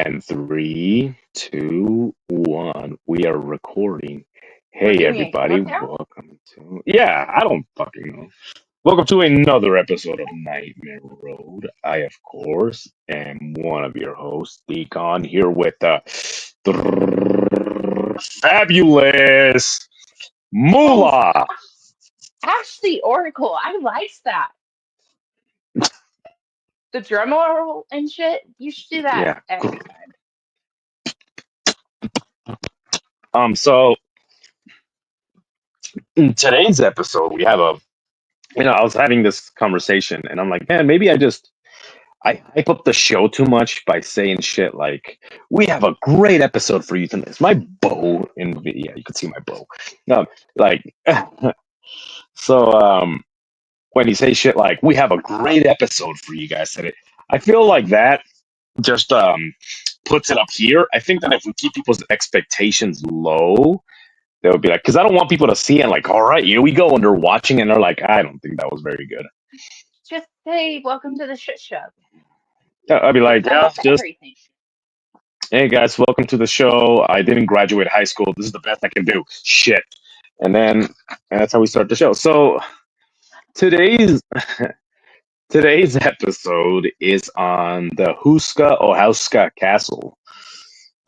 And three, two, one. We are recording. We're Hey, doing a everybody. countdown? Welcome to. Yeah, I don't fucking know. Welcome to another episode of Nightmare Road. I, of course, am one of your hosts, Deacon, here with the fabulous Oh, Moolah. Ashley Oracle. I liked that. The drum roll and shit. You should do that Yeah. every time. So in today's episode, we have I was having this conversation and I'm like, man, maybe I hype up the show too much by saying shit like, we have a great episode for you tonight. It's my bow in yeah, you can see my bow. No, like so when you say shit like, we have a great episode for you guys today, I feel like that just puts it up here. I think that if we keep people's expectations low, they would be like, because I don't want people to see it like, all right, here we go, and they're watching and they're like, I don't think that was very good. Just say welcome to the shit show. Yeah, I'd be We like, hype yeah, up just everything. hey guys, welcome to the show. I didn't graduate high school. This is the best I can do. Shit. And then and that's how we start the show. So today's today's episode is on the Houska Castle.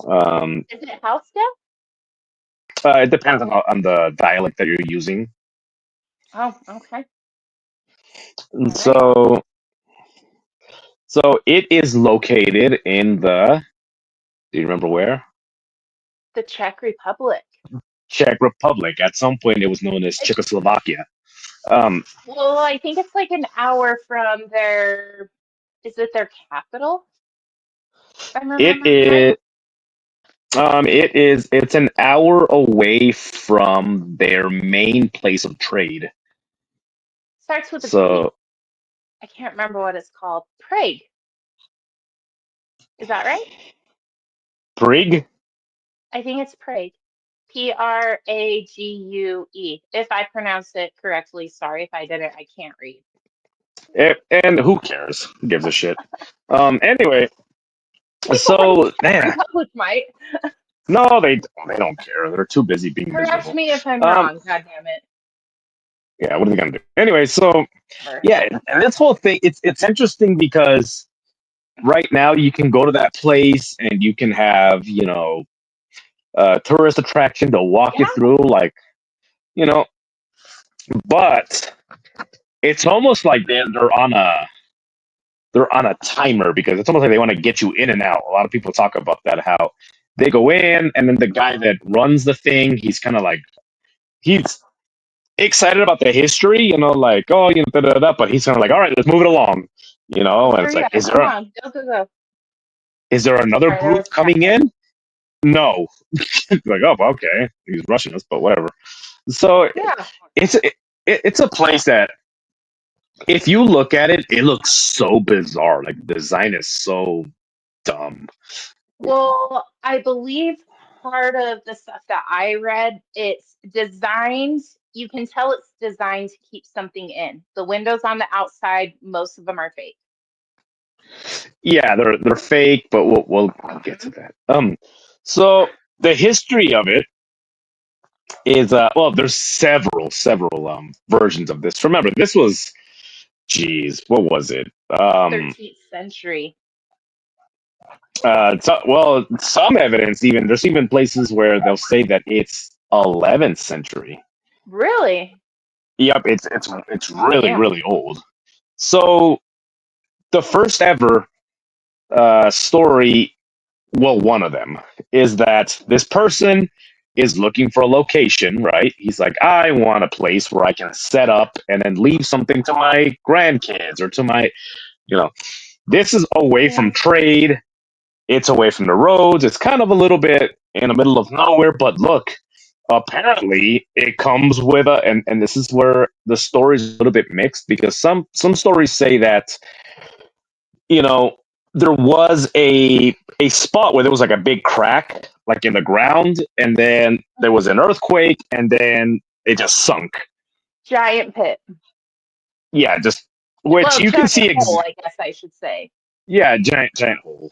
Um, Is it Houska? it depends on the dialect that you're using. Oh, okay. And All right. so it is located in the. Do you remember where? The Czech Republic. Czech Republic. At some point, it was known as It's, Czechoslovakia. Um, well, I think it's like an hour from their. Is it their capital? If I'm it remembering right. is. It's an hour away from their main place of trade. Starts with a P. So I can't remember what it's called. Prague. Is that right? Brig, I think it's Prague. Prague. If I pronounced it correctly, sorry if I didn't. I can't read. and who cares? Who gives a shit? Anyway, People in the so Czech yeah, Republic might. no, they don't care. They're too busy being Correct miserable. me if I'm Um, wrong. God damn it. yeah, what are they gonna do? Anyway, so Whatever. yeah, and this whole thing, it's interesting because right now you can go to that place and you can have tourist attraction to walk you Yeah. through, like you know, but it's almost like they're on a timer because it's almost like they want to get you in and out. A lot of people talk about that, how they go in and then the guy that runs the thing, he's kind of like he's excited about the history, like da, da, da, but he's kind of like, all right, let's move it along, and it's Hurry like, up. Come on. Go, go, go. is there another Sorry, there group was coming traffic. in? No. Like, oh, okay, he's rushing us, but whatever. So Yeah. it's a place that if you look at it, it looks so bizarre. Like the design is so dumb. Well, I believe part of the stuff that I read, it's designed, you can tell it's designed to keep something in. The windows on the outside, most of them are fake. Yeah, they're fake, but we'll get to Mhm. that. So the history of it is well, there's several versions of this. Remember, this was, geez, what was it? 13th century. Well, some evidence, even there's even places where they'll say that it's 11th century. Really? Yep, it's really Damn. really old. So the first ever story, well, one of them is that this person is looking for a location, right? He's like, I want a place where I can set up and then leave something to my grandkids or to my, you know, this is away from Yeah. trade. It's away from the roads. It's kind of a little bit in the middle of nowhere, but look, apparently it comes with and this is where the story is a little bit mixed because some stories say that you know, there was a spot where there was like a big crack, like in the ground, and then there was an earthquake, and then it just sunk. Giant pit. Yeah, just which Well, you can see. giant hole, I guess I should say. Yeah, giant hole.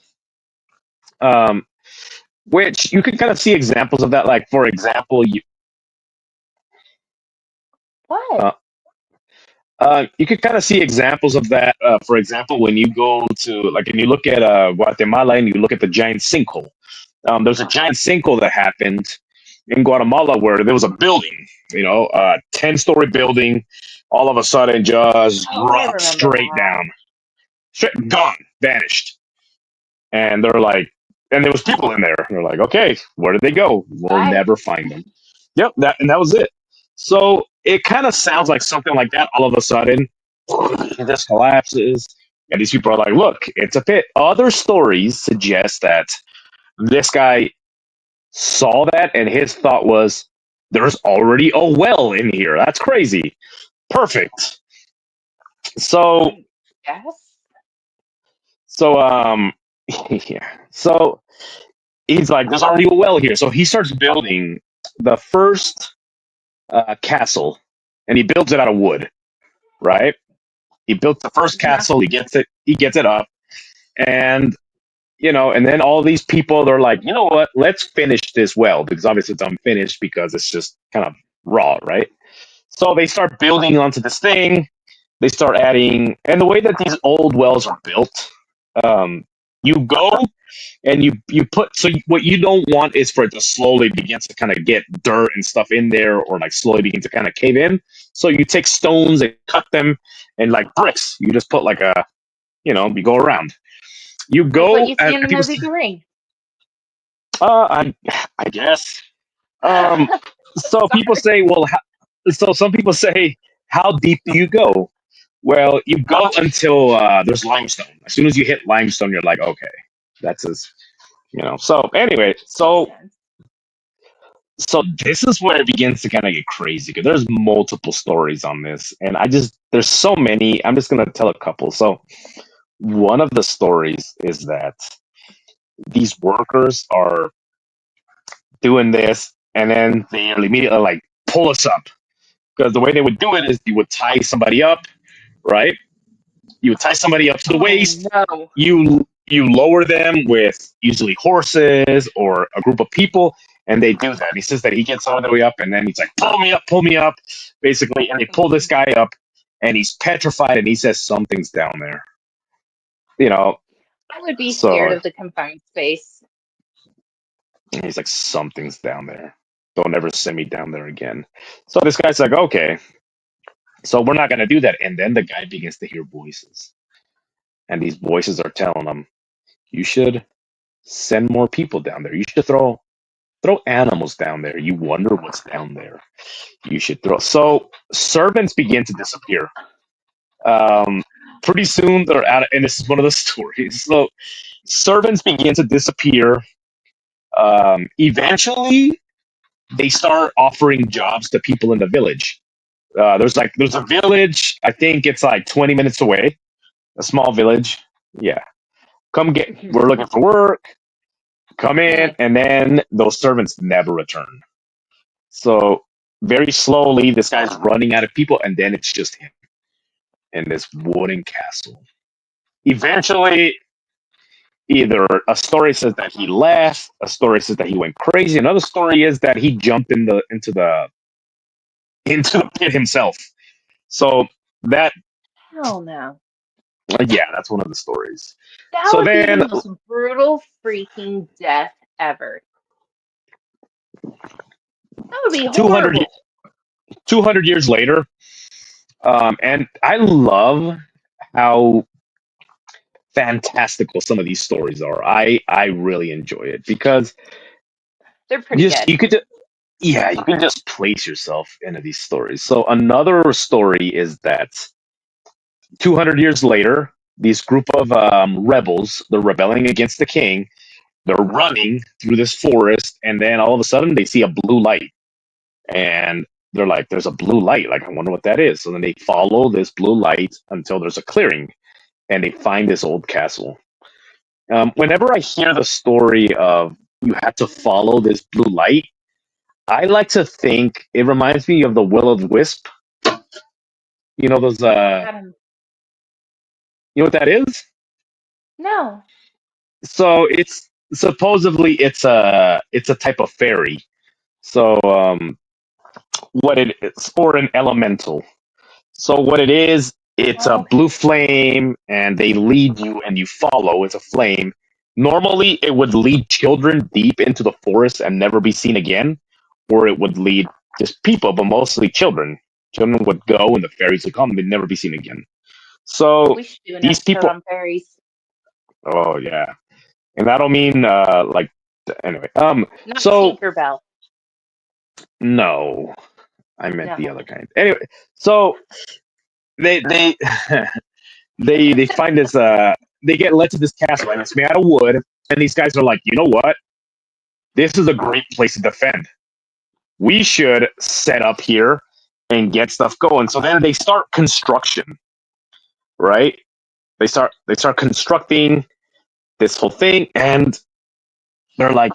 Um, which you can kind of see examples of that. Like, for example, What? uh, you could kind of see examples of that. For example, when you go to, like, and you look at Guatemala and you look at the giant sinkhole. There's a giant sinkhole that happened in Guatemala where there was a building, 10-story building, all of a sudden just Oh, I dropped remember straight that. down, straight gone, vanished. And they're like, and there was people in there. They're like, okay, where did they go? We'll Bye. never find them. Yep, that was it. So it kind of sounds like something like that. All of a sudden, this collapses, and these people are like, look, it's a pit. Other stories suggest that this guy saw that, and his thought was, there's already a well in here. That's crazy. Perfect. So, I guess. so, yeah. So he's like, there's already a well here. So he starts building the first castle, and he builds it out of wood, right? He built the first Yeah. castle. He gets it up, and and then all these people, they're like, you know what? Let's finish this well, because obviously it's unfinished because it's just kind of raw, right? So they start building onto this thing. They start adding, and the way that these old wells are built, um, you go and you put, so what you don't want is for it to slowly begin to kind of get dirt and stuff in there, or like slowly begin to kind of cave in. So you take stones and cut them, and like bricks, you just put like you go around. You Like what go you see and in the people movie The Ring. I guess. Um, so people Sorry. say, well, so some people say, how deep do you go? Well, you go until there's limestone. As soon as you hit limestone, you're like, okay, that's as. So anyway, Makes so sense. so this is where it begins to kind of get crazy, because there's multiple stories on this, and there's so many. I'm just gonna tell a couple. So one of the stories is that these workers are doing this, and then they immediately like pull us up, because the way they would do it is you would tie somebody up, right? You would tie somebody up to the Oh waist. no. You lower them with usually horses or a group of people, and they do that. He says that he gets all the way up, and then he's like, pull me up," basically, and they pull this guy up, and he's petrified, and he says something's down there, you know. I would be scared So of the confined space. he's like, something's down there. Don't ever send me down there again. So this guy's like, okay, so we're not gonna do that. And then the guy begins to hear voices, and these voices are telling him, you should send more people down there. You should throw animals down there. You wonder what's down there. You should throw. So servants begin to disappear. Um, Pretty soon they're out, and this is one of the stories. So servants begin to disappear. Eventually, they start offering jobs to people in the village. There's a village. I think it's like 20 minutes away. A small village. Yeah, come get. We're looking for work. Come in, and then those servants never return. So very slowly, this guy's running out of people, and then it's just him in this wooden castle. Eventually, either a story says that he left, a story says that he went crazy, another story is that he jumped into the pit himself. So that, Hell no. yeah, that's one of the stories. That So would be the then, most brutal freaking death ever. That would be 200, horrible. 200 years later, and I love how fantastical some of these stories are. I really enjoy it, because They're pretty you good. could yeah, you can just place yourself into these stories. So another story is that 200 years later, these group of rebels, they're rebelling against the king. They're running through this forest, and then all of a sudden they see a blue light, and they're like, "There's a blue light. Like, I wonder what that is." So then they follow this blue light until there's a clearing, and they find this old castle. Whenever I hear the story of you have to follow this blue light, I like to think it reminds me of the will o the wisp. You know those. I don't You know what that is? know. So it's supposedly it's a type of fairy. So what it is, or an elemental. So what it is, it's a Oh, blue flame, and they lead you, and you follow. It's a flame. Normally, it would lead children deep into the forest and never be seen again, or it would lead just people, but mostly children. Children would go, and the fairies would come, and they'd never be seen again. So we should do an these episode people, on fairies. oh yeah, and I don't mean like anyway. Not So Tinkerbell. no, I meant the No. other kind. Anyway, so they they find this they get led to this castle, and it's made out of wood, and these guys are like, you know what, this is a great place to defend. We should set up here and get stuff going. So then they start construction, right? They start constructing this whole thing, and they're like,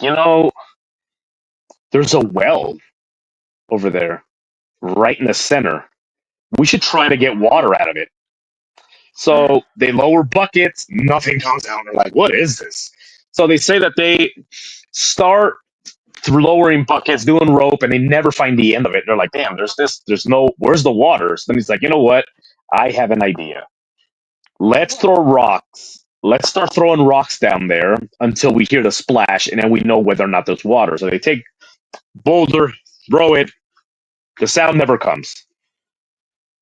there's a well over there right in the center. We should try to get water out of it. So they lower buckets, nothing comes out. They're like, what is this? So they say that they start through lowering buckets, doing rope, and they never find the end of it. They're like, damn, there's no, where's the water? So then he's like, you know what? I have an idea. Let's What? throw rocks. Let's start throwing rocks down there until we hear the splash, and then we know whether or not there's water. So they take boulder, throw it. The sound never comes.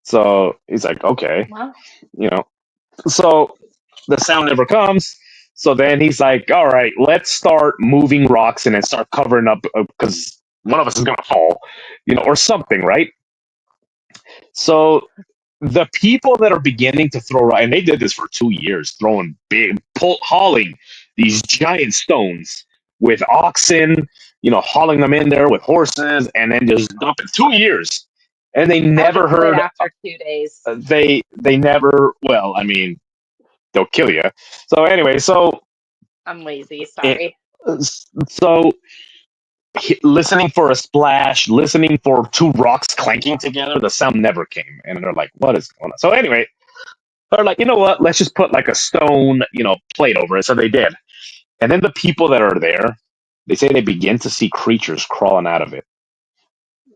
So he's like, okay, Well, you know. So the sound never comes. So then he's like, all right, let's start moving rocks and then start covering up because one of us is going to fall, or something, right? So the people that are beginning to throw, and they did this for 2 years, throwing hauling these giant stones with oxen, hauling them in there with horses, and then just dumping 2 years. And they I would never have quit heard, after 2 days. they never, well, I mean, they'll kill you. So anyway, I'm lazy. it, Sorry. so listening for a splash, listening for two rocks clanking together, the sound never came, and they're like, "What is going on?" So anyway, they're like, "You know what? Let's just put like a stone, plate over it." So they did, and then the people that are there, they say they begin to see creatures crawling out of it,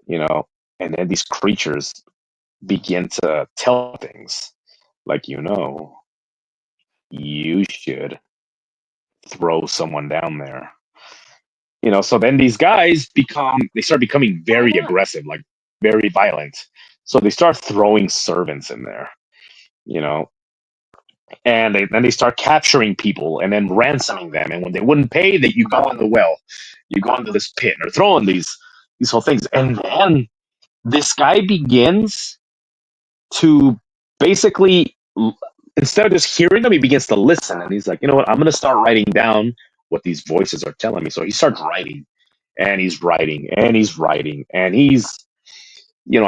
you know, and then these creatures begin to tell things like, you should throw someone down there. So then these guys they start becoming Why very not? aggressive, like very violent. So they start throwing servants in there, you know, and then they start capturing people and then ransoming them. And when they wouldn't pay, that you go in the well, you go into this pit, and they're throwing these whole things. And then this guy begins to basically, instead of just hearing them, he begins to listen. And he's like, you know what? I'm going to start writing down what these voices are telling me. So he starts writing, and he's writing, and he's writing, and he's,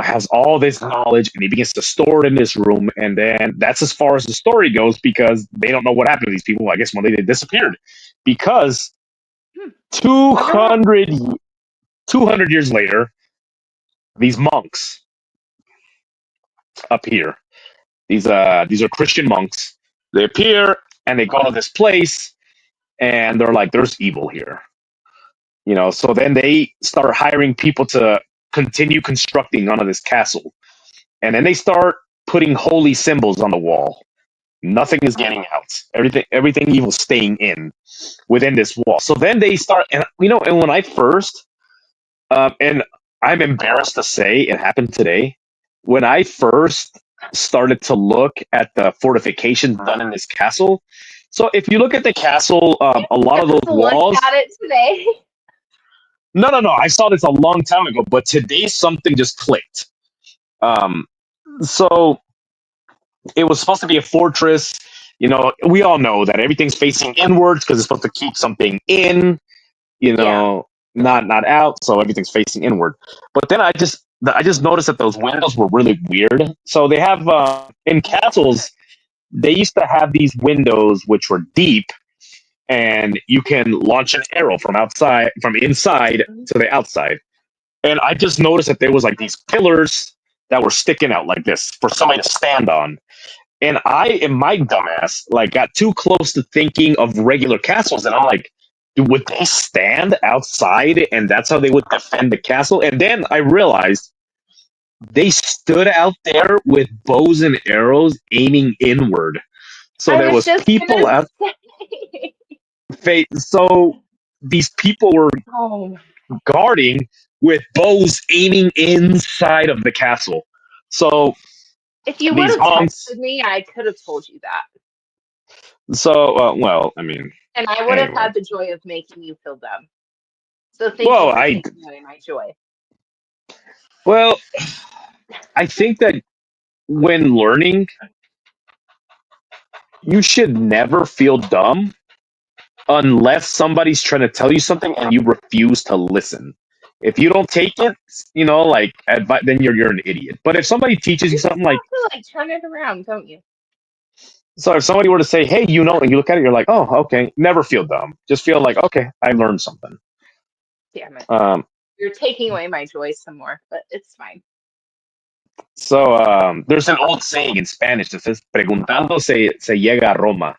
has all this knowledge, and he begins to store it in this room. And then that's as far as the story goes, because they don't know what happened to these people. I guess one day they disappeared because Hmm. two Wonder why. hundred 200 years later, these monks appear. These are Christian monks. They appear, and they go to this place, and they're like, "There's evil here." So then they start hiring people to continue constructing onto this castle, and then they start putting holy symbols on the wall. Nothing is getting out. Everything evil staying in within this wall. So then they start, and when I first, and I'm embarrassed to say it happened today. When I first started to look at the fortifications done in this castle, so if you look at the castle, You a lot of those just looked walls. at it today. No, no, no. I saw this a long time ago, but today something just clicked. Um, so it was supposed to be a fortress. We all know that everything's facing inwards because it's supposed to keep something in. You Yeah. know, not out. So everything's facing inward. But then I just noticed that those windows were really weird. So they have in castles, they used to have these windows which were deep, and you can launch an arrow from inside to the outside. And I just noticed that there was like these pillars that were sticking out like this for somebody to stand on. And I, in my dumbass, like got too close to thinking of regular castles, and I'm like, would they stand outside and that's how they would defend the castle? And then I realized they stood out there with bows and arrows aiming inward. So I there was was just people gonna out say. so these people were Oh, guarding with bows aiming inside of the castle. So if you would these have texted monks me, I could have told you that. well, I mean, And I would have anyway. had the joy of making you feel dumb. So thank you Well, for I taking away my joy. well, I think that when learning, you should never feel dumb unless somebody's trying to tell you something and you refuse to listen. If you don't take it, like then you're an idiot. But if somebody teaches you You just something like, have to like turn it around, don't you? so if somebody were to say, "Hey, and you look at it, you're like, "Oh, okay." Never feel dumb. Just feel like, "Okay, I learned something." Damn it. Um, You're taking away my joy some more, but it's fine. there's an old saying in Spanish that says, "Preguntando se llega a Roma,"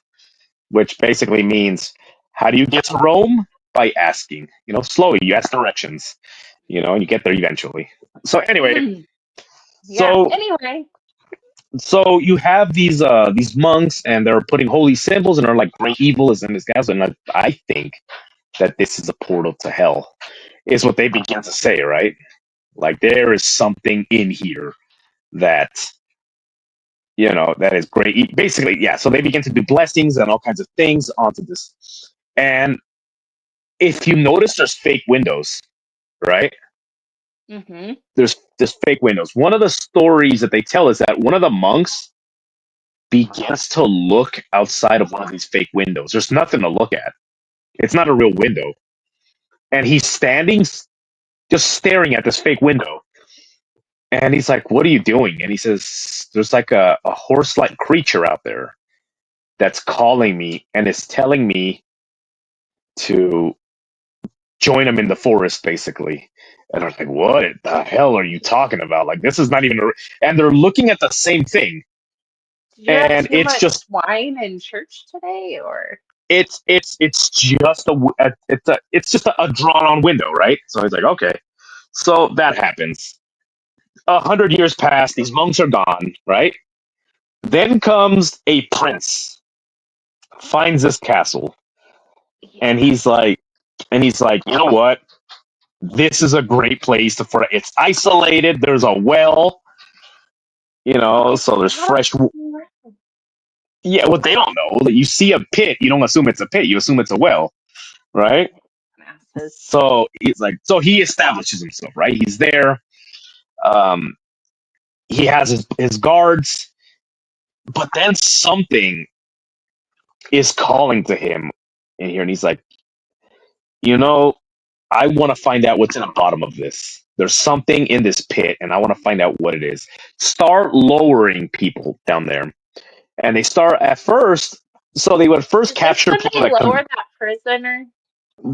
which basically means, "How do you get to Rome? By asking." Slowly. You ask directions. And you get there eventually. So anyway, Yeah. so Anyway. so you have these monks, and they're putting holy symbols, and they're like, great evil is in this castle, and I think that this is a portal to hell, is what they begin to say, right? Like there is something in here that that is great. Basically, yeah. So they begin to do blessings and all kinds of things onto this, and if you notice, there's fake windows, right? Mm-hmm. There's fake windows. One of the stories that they tell is that one of the monks begins to look outside of one of these fake windows. There's nothing to look at. It's not a real window. And he's standing just staring at this fake window. And he's like, "What are you doing?" And he says, "There's like a horse like creature out there that's calling me and is telling me to join him in the forest, basically." And I was like, "What the hell are you talking about? Like, this is not even And they're looking at the same thing. Did you have And too much wine in church today, or? it's just it's just a drawn on window, right? So he's like, okay. So that happens. 100 years pass. These monks are gone, right? Then comes a prince, finds this castle, and Yeah. he's like, you know what? This is a great place for. It's isolated. There's a well, It's so there's not. fresh. Yeah, what they don't know that you see a pit, you don't assume it's a pit. You assume it's a well, right? Masses. So he establishes himself, right? He's there. Um, he has his guards, but then something is calling to him in here, and he's like, you know, I want to find out what's in the bottom of this. There's something in this pit, and I want to find out what it is. Start lowering people down there, and they start at first. So they would first Is this capture when people they that come. lower that prisoner?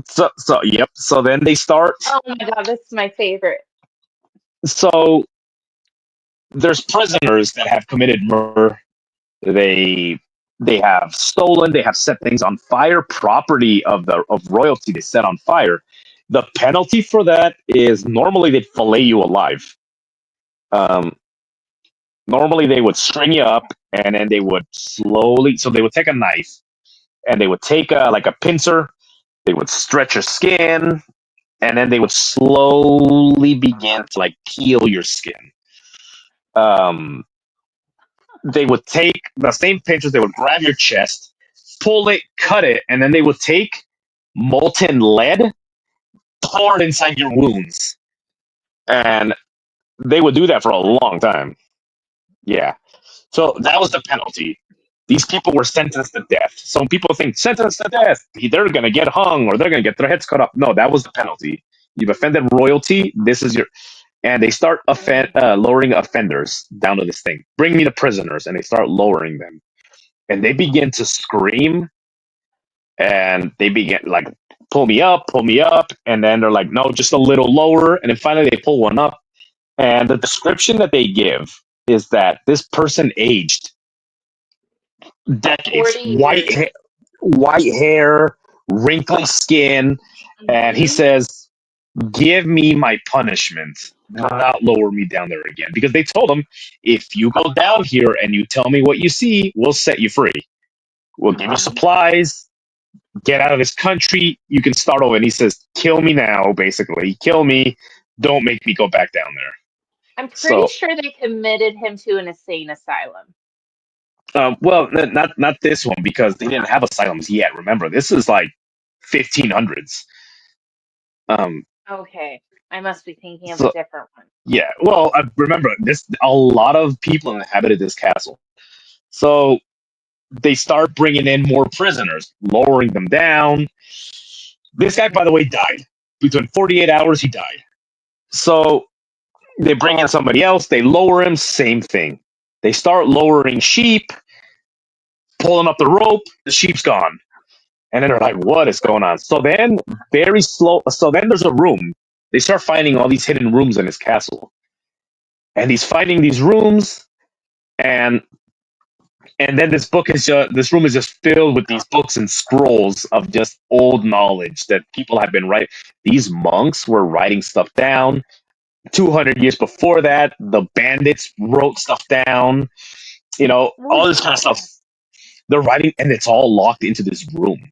So yep. So then they start. Oh my god, this is my favorite. So there's prisoners that have committed murder. They they have stolen. They have set things on fire. Property of royalty they set on fire. The penalty for that is normally they'd fillet you alive. Um, Normally they would string you up and then they would slowly. So they would take a knife and they would take like a pincer. They would stretch your skin and then they would slowly begin to like peel your skin. Um, they would take the same pinchers, they would grab your chest, pull it, cut it, and then they would take molten lead, pour it inside your wounds. And they would do that for a long time. Yeah. So that was the penalty. These people were sentenced to death. Some people think sentenced to death, they're going to get hung or they're going to get their heads cut off. No, that was the penalty. You've offended royalty. This is your. And they start lowering offenders down to this thing. Bring me the prisoners, and they start lowering them. And they begin to scream and they begin like pull me up, and then they're like, no, just a little lower, and then finally they pull one up, and the description that they give is that this person aged decades, 40 years. white hair, wrinkly skin, and he Hmm. says, "Give me my punishment. Do not lower me down there again." Because they told him, if you go down here and you tell me what you see, we'll set you free. We'll give you Hmm. supplies. Get out of this country. You can start over. And he says, "Kill me now." Basically, kill me. Don't make me go back down there. I'm pretty So, sure they committed him to an insane asylum. well, not this one because they didn't have asylums yet. Remember, this is like 1500s. Um, Okay, I must be thinking of a so different one. yeah, well, I remember this. A lot of people inhabited this castle, so they start bringing in more prisoners, lowering them down. This guy, by the way, died. Within 48 hours, he died. So they bring in somebody else. They lower him. Same thing. They start lowering sheep, pulling up the rope. The sheep's gone. And then they're like, what is going on? So then, very slow. So then there's a room. They start finding all these hidden rooms in his castle. And he's finding these rooms. And then this room is just filled with these books and scrolls of just old knowledge that people have been writing. These monks were writing stuff down. 200 years before that, the bandits wrote stuff down. Well, All this kind of stuff. yeah. They're writing, and it's all locked into this room.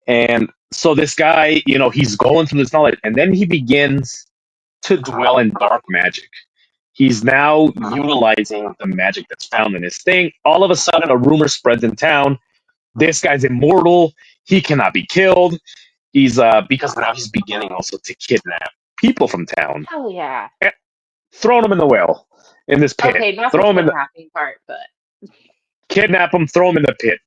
And so this guy, he's going through this knowledge, and then he begins to dwell in dark magic. He's now utilizing the magic that's found in his thing. All of a sudden, a rumor spreads in town. This guy's immortal. He cannot be killed. He's because now he's beginning also to kidnap people from town, Hell yeah. and throwing them in the well, in this pit. Okay, not the Throw him in the kidnapping part, but kidnap him, throw him in the pit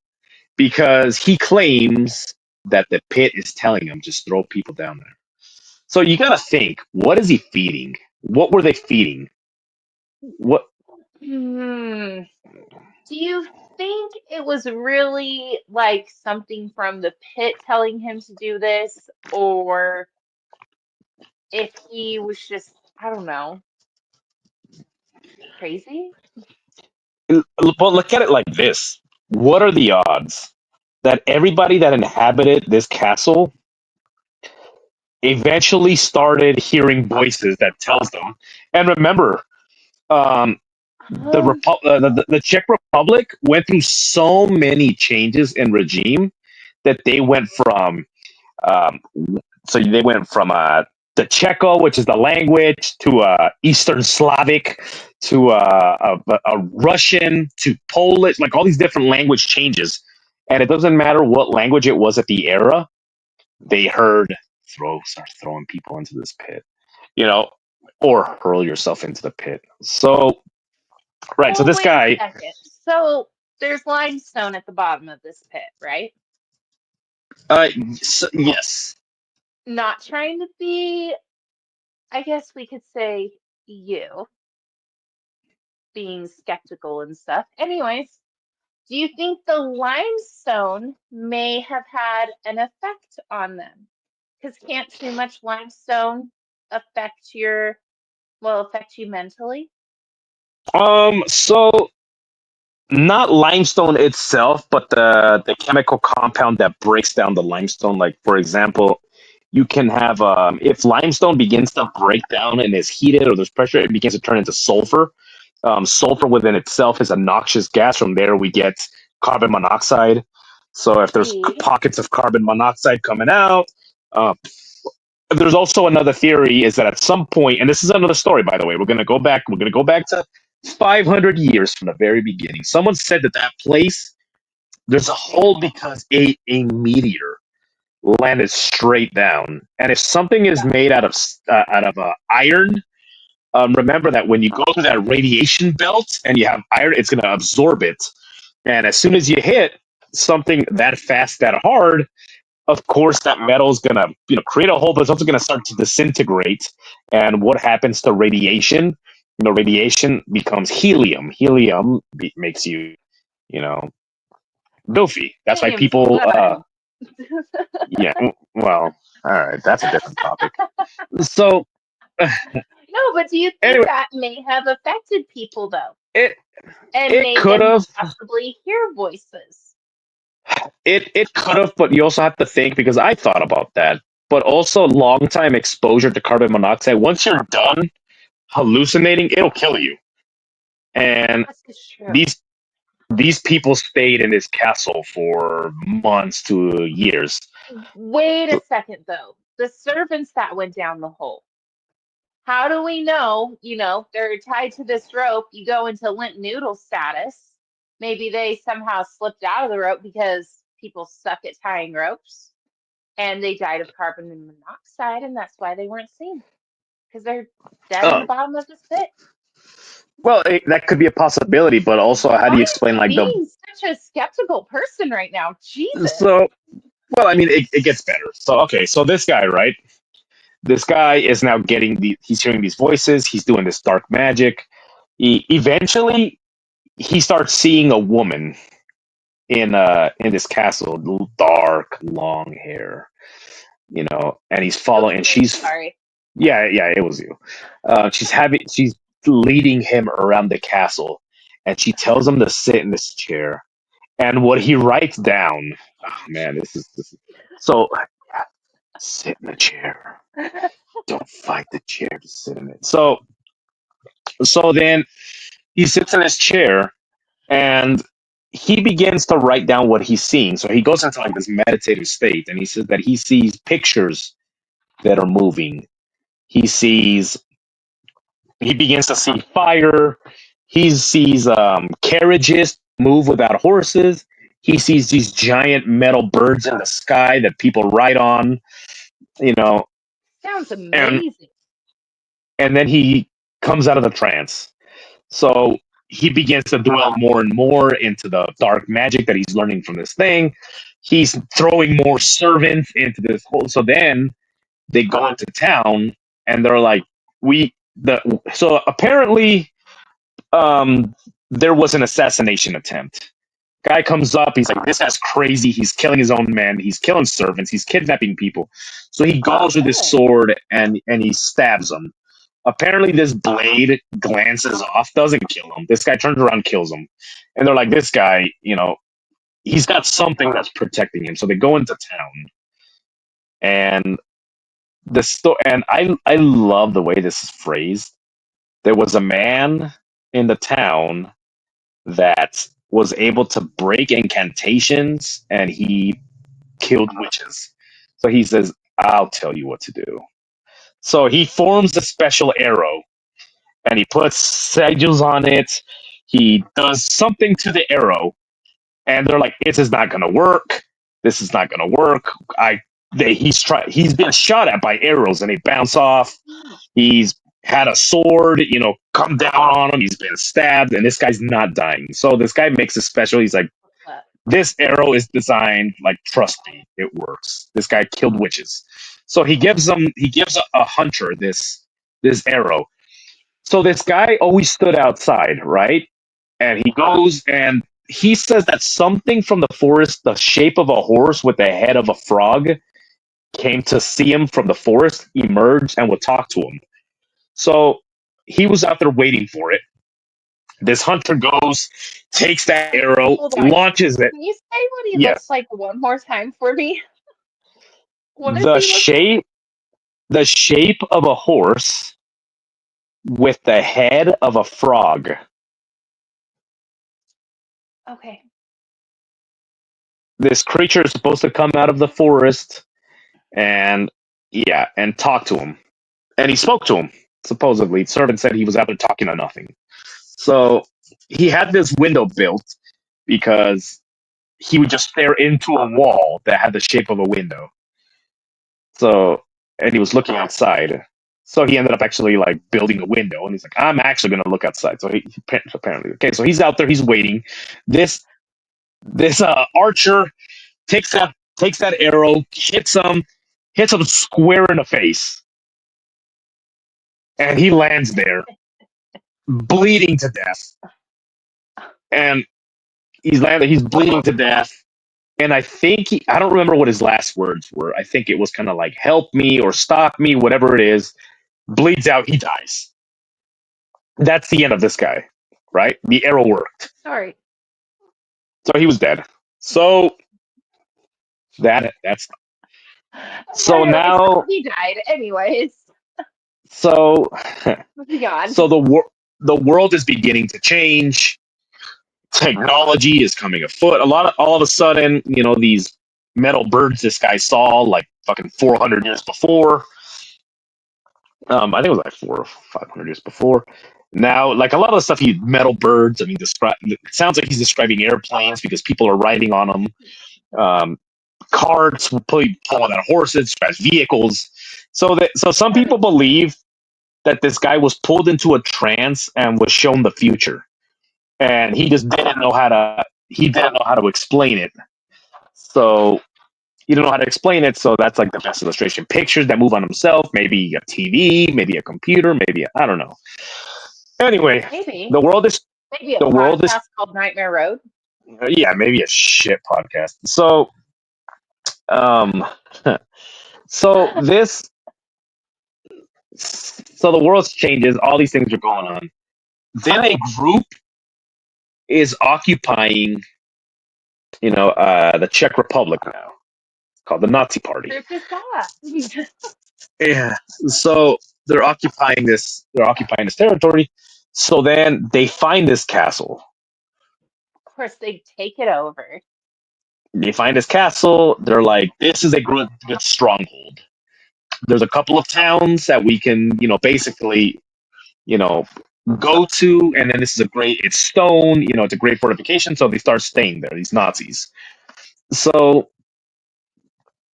because he claims that the pit is telling him just throw people down there. So you got to think, what is he feeding? What were they feeding? What hmm. Do you think it was really like something from the pit telling him to do this, or if he was just, I don't know, crazy? But look at it like this. What are the odds that everybody that inhabited this castle eventually started hearing voices that tells them? And remember, um, Um, the Czech Republic went through so many changes in regime that they went from um, the Czecho, which is the language, to Eastern Slavic, to a Russian, to Polish, like all these different language changes. And it doesn't matter what language it was at the era, they heard start throwing people into this pit, you know, or hurl yourself into the pit. So, right. So well, this wait a guy, second. So there's limestone at the bottom of this pit, right? yes. Not trying to be, I guess we could say you being skeptical and stuff. Anyways, do you think the limestone may have had an effect on them? Because can't too much limestone affect affect you mentally? So not limestone itself, but the chemical compound that breaks down the limestone. Like for example, you can have if limestone begins to break down and is heated or there's pressure, it begins to turn into sulfur. Sulfur within itself is a noxious gas. From there, we get carbon monoxide. So if there's See? pockets of carbon monoxide coming out, uh, there's also another theory is that at some point, and this is another story, by the way, we're going to go back. We're going to go back to 500 years from the very beginning. Someone said that place there's a hole because a meteor landed straight down, and if something is made out of iron, remember that when you go through that radiation belt and you have iron, it's going to absorb it, and as soon as you hit something that fast, that hard, of course that metal is gonna create a hole, but it's also gonna start to disintegrate. And what happens to radiation? Radiation becomes helium. Makes you, you know, goofy. That's why Helium's people. fun. Yeah. Well, all right. That's a different topic. So No, but do you think anyway, that may have affected people though it and it made could them have. possibly hear voices? It could have, but you also have to think because I thought about that. But also, long time exposure to carbon monoxide. Once you're done hallucinating, it'll kill you. And This is true. these these people stayed in this castle for months to years. Wait a second, though. The servants that went down the hole. How do we know? They're tied to this rope. You go into limp noodle status. Maybe they somehow slipped out of the rope because people suck at tying ropes and they died of carbon monoxide, and that's why they weren't seen because they're dead in the Uh, bottom of this pit. well, that could be a possibility, but also, how do Why you is explain he like the being such a skeptical person right now? Jesus. so? Well, I mean, it gets better. So okay, so this guy, right? This guy is now getting he's hearing these voices. He's doing this dark magic. Eventually he starts seeing a woman in this castle, dark, long hair, and he's It was following, and me. she's Sorry. yeah, it was you. She's leading him around the castle, and she tells him to sit in this chair. And what he writes down, oh man, this is so sit in the chair. Don't fight the chair, just sit in it. So then he sits in his chair and he begins to write down what he's seeing. So he goes into like this meditative state, and he says that he sees pictures that are moving. He sees, he begins to see fire. He sees carriages move without horses. He sees these giant metal birds in the sky that people ride on, you know, Sounds and amazing. then he comes out of the trance. So he begins to dwell more and more into the dark magic that he's learning from this thing. He's throwing more servants into this whole. So then they go into town and they're like, we the so apparently there was an assassination attempt. Guy comes up, he's like, this guy's crazy. He's killing his own men. He's killing servants. He's kidnapping people. So he goes with his Really? sword and he stabs them. Apparently, this blade glances off, doesn't kill him. This guy turns around, kills him, and they're like, "This guy, he's got something that's protecting him." So they go into town, and I love the way this is phrased. There was a man in the town that was able to break incantations, and he killed witches. So he says, "I'll tell you what to do." So he forms a special arrow and he puts sigils on it. He does something to the arrow, and they're like, "This is not going to work. This is not going to work." He's been shot at by arrows, and they bounce off. He's had a sword, come down on him. He's been stabbed, and this guy's not dying. So this guy makes a special. He's like, Uh, "This arrow is designed like trust me, it works." This guy killed witches, so he gives a hunter this arrow. So this guy always stood outside, right? And he goes and he says that something from the forest, the shape of a horse with the head of a frog, came to see him from the forest, emerged, and would talk to him. So he was out there waiting for it. This hunter goes, takes that arrow, Hold on. launches it. Can you say what he Yes. looks like one more time for me? What does The he look like? shape the shape of a horse with the head of a frog. Okay. This creature is supposed to come out of the forest and yeah, and talk to him. And he spoke to him, supposedly. Servant said he was out there talking to nothing. So he had this window built because he would just stare into a wall that had the shape of a window. So, and he was looking outside. So he ended up actually like building a window, and he's like, "I'm actually going to look outside." So he apparently okay. So he's out there, he's waiting. This archer takes that arrow, hits him square in the face, and he lands there, bleeding to death. And he's bleeding to death. And I don't remember what his last words were. I think it was kind of like "help me" or "stop me," whatever it is. Bleeds out, he dies. That's the end of this guy, right? The arrow worked, Sorry. so he was dead. So That's so Apparently, so now. he died. Anyways, So moving on. so the world is beginning to change. Technology is coming afoot. All of a sudden, these metal birds this guy saw like fucking 400 years before. I think it was like 400 or 500 years before. Now, like a lot of the stuff, he metal birds. I mean, it sounds like he's describing airplanes because people are riding on them. Um, Carts, pulling out horses, vehicles. So some people believe that this guy was pulled into a trance and was shown the future, and he didn't know how to explain it. So he didn't know how to explain it. So that's like the best illustration. Pictures that move on themselves, maybe a TV, maybe a computer, I don't know. Anyway, Maybe, the world is maybe a the world is podcast called Nightmare Road. yeah, maybe a shit podcast. Um so this so the world changes, all these things are going on. Then a group is occupying, the Czech Republic now, called the Nazi Party. Group is that. Yeah. So they're occupying this territory. So then they find this castle. Of course, they take it over. They find this castle. They're like, this is a good stronghold. There's a couple of towns that we can, basically, you know, go to, and then it's stone, it's a great fortification. So they start staying there, these Nazis. So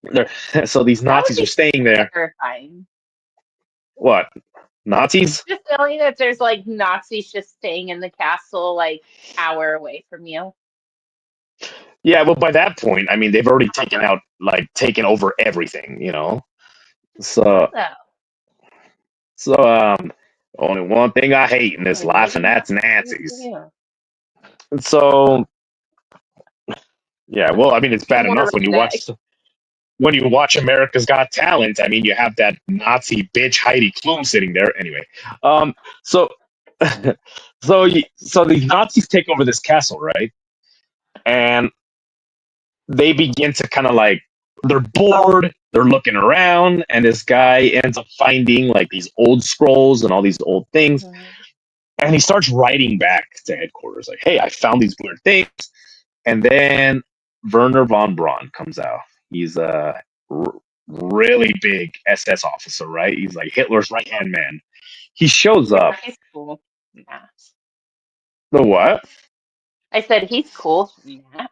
they're so these That would Nazis are be staying there. terrifying. What? Nazis? Just knowing that there's like Nazis just staying in the castle, like hour away from you. Yeah, well, by that point, I mean, they've already taken over everything, How So, though? so only one thing I hate in this Like, life, and maybe that's not for Nazis. you. So, yeah, well, I mean, it's You're bad more enough redneck. when you watch America's Got Talent. I mean, you have that Nazi bitch Heidi Klum sitting there. Anyway, so, so these Nazis take over this castle, right? And they begin to kind of like they're bored, they're looking around, and this guy ends up finding like these old scrolls and all these old things, Mhm. and he starts writing back to headquarters like, hey, I found these weird things. And then Werner von Braun comes out. He's a really big SS officer, right? He's like Hitler's right hand man. He shows Yeah, up. he's cool. Matt. The what? I said he's cool. Matt.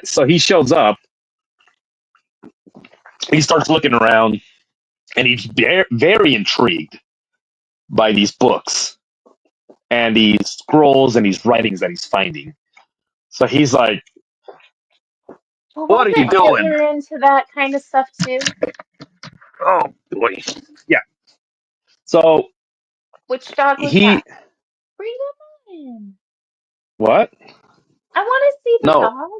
So he shows up. He starts looking around, and he's very intrigued by these books and these scrolls and these writings that he's finding. So he's like, Well, "What are you wasn't doing?" Hitler into that kind of stuff too? Oh boy, yeah. So Which dog was he that? Bring him in. what? I want to see the No, dog.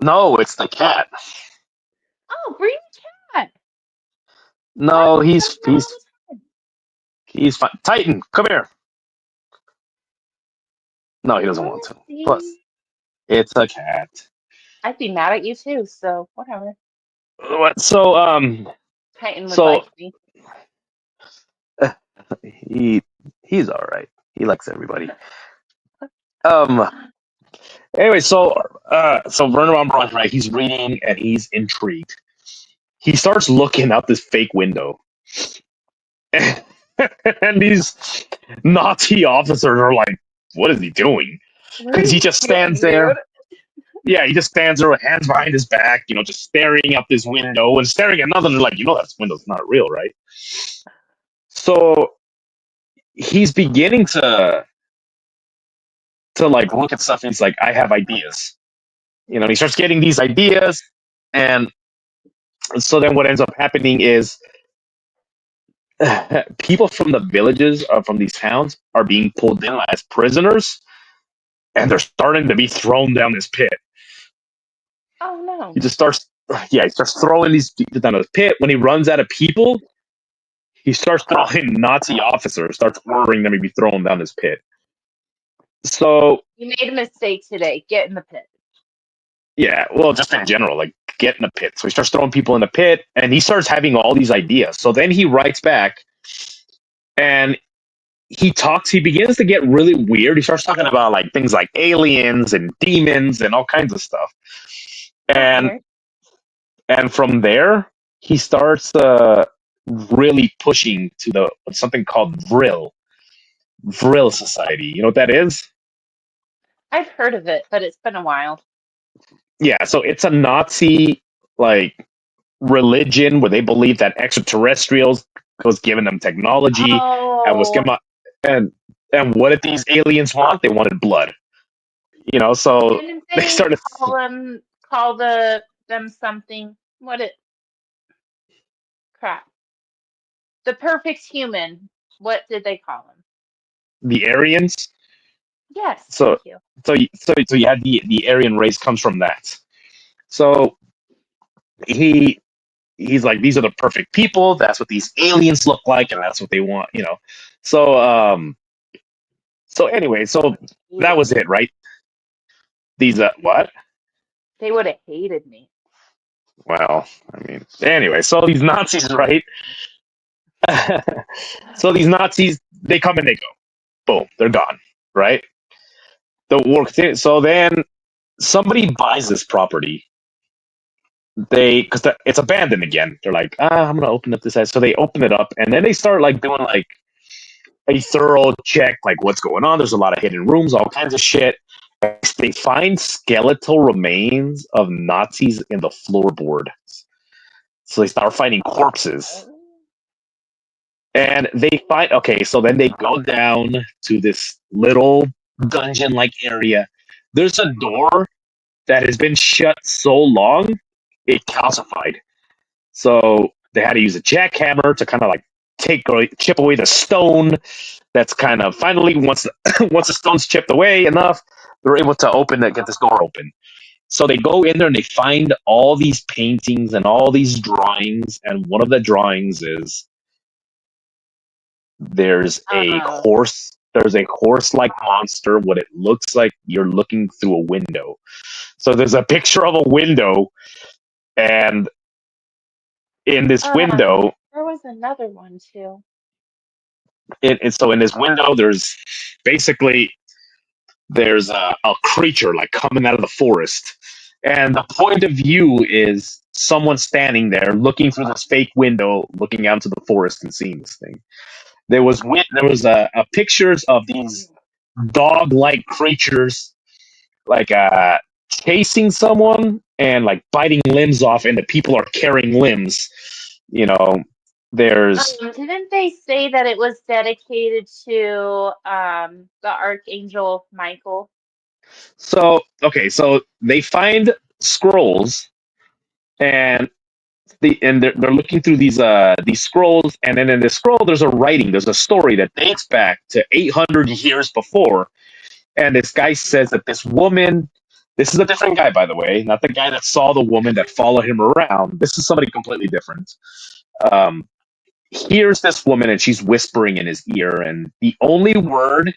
no, it's the cat. Oh, bring the cat. Why No, does he come out all he's the time? he's fine. Titan, come here. No, he I doesn't want want to to. Plus, see. it's a cat. I'd be mad at you too, so whatever. What? Titan would So like me. he he's all right. He likes everybody. Um. Anyway, so Werner von Braun, right? He's reading and he's intrigued. He starts looking out this fake window, and these Nazi officers are like, "What is he doing?" What are Because he you just stands doing, there. dude? Yeah, he just stands there with hands behind his back, just staring out this window and staring at nothing. Like, that window's not real, right? So he's beginning to like look at stuff, and he's like, I have ideas. He starts getting these ideas, and so then what ends up happening is people from the villages, from these towns, are being pulled in as prisoners, and they're starting to be thrown down this pit. Oh He no. just starts, yeah, he starts throwing these people down the pit. When he runs out of people, he starts throwing Nazi officers, starts ordering them to be thrown down this pit. So You made a mistake today. Get in the pit. yeah, well, just in general, like get in a pit. So he starts throwing people in the pit, and he starts having all these ideas. So then he writes back, and he talks. He begins to get really weird. He starts talking about like things like aliens and demons and all kinds of stuff. That's And weird. from there, he starts really pushing to the something called Vril Society. You know what that is? I've heard of it, but it's been a while. Yeah, so it's a Nazi like religion where they believe that extraterrestrials was giving them technology and was Oh, giving and what did these aliens want? They wanted blood. So didn't they they started. call them something? What it crap. The perfect human. What did they call him? The Aryans. Yes, So thank you. so you had the Aryan race comes from that. So he he's like, these are the perfect people. That's what these aliens look like, and that's what they want. So anyway, so that Hated was it, me. right? These what? They would have hated me. Well, I mean, anyway, so these Nazis, right? So these Nazis, they come and they go. Boom, they're gone, right? The war continues. So then somebody buys this property. Because it's abandoned again. They're like, I'm gonna open up this house. So they open it up, and then they start like doing like a thorough check, like what's going on. There's a lot of hidden rooms, all kinds of shit. They find skeletal remains of Nazis in the floorboards. So they start finding corpses. Oh. And they find, okay, so then they go down to this little dungeon like area. There's a door that has been shut so long, it calcified. So they had to use a jackhammer to kind of like chip away the stone. That's kind of finally once once the stone's chipped away enough, they're able to get this door open. So they go in there and they find all these paintings and all these drawings, and one of the drawings is there's a Uh, horse. There's a horse-like monster. What it looks like, you're looking through a window. So there's a picture of a window, and in this window, there was another one too. so in this window, basically there's a creature like coming out of the forest, and the point of view is someone standing there looking through this fake window, looking out into the forest and seeing this thing. There was a pictures of these dog-like creatures like chasing someone and like biting limbs off, and the people are carrying limbs. You know, there's Didn't they say that it was dedicated to the Archangel Michael? so okay, so they find scrolls, and they're looking through these scrolls, and then in the scroll there's a story that dates back to 800 years before, and this guy says that this woman. This is a different guy, by the way, not the guy that saw the woman that followed him around. This is somebody completely different. Um, Hears this woman and she's whispering in his ear, and the only word,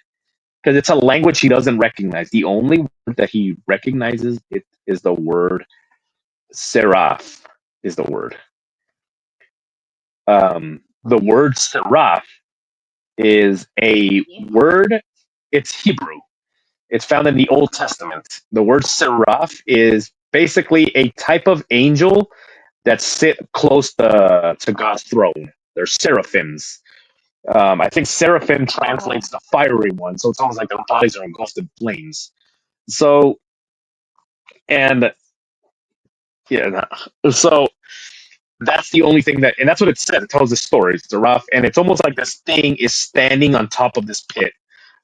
because it's a language he doesn't recognize, the only word that he recognizes it is the word seraph. Is the word. The word seraph is a word. It's Hebrew. It's found in the Old Testament. The word seraph is basically a type of angel that sit close to God's throne. They're seraphims. I think seraphim Oh, translates to fiery one, so it's almost like their bodies are engulfed in flames. So, and yeah, so that's the only thing and that's what it says. It tells the story. It's rough, and it's almost like this thing is standing on top of this pit,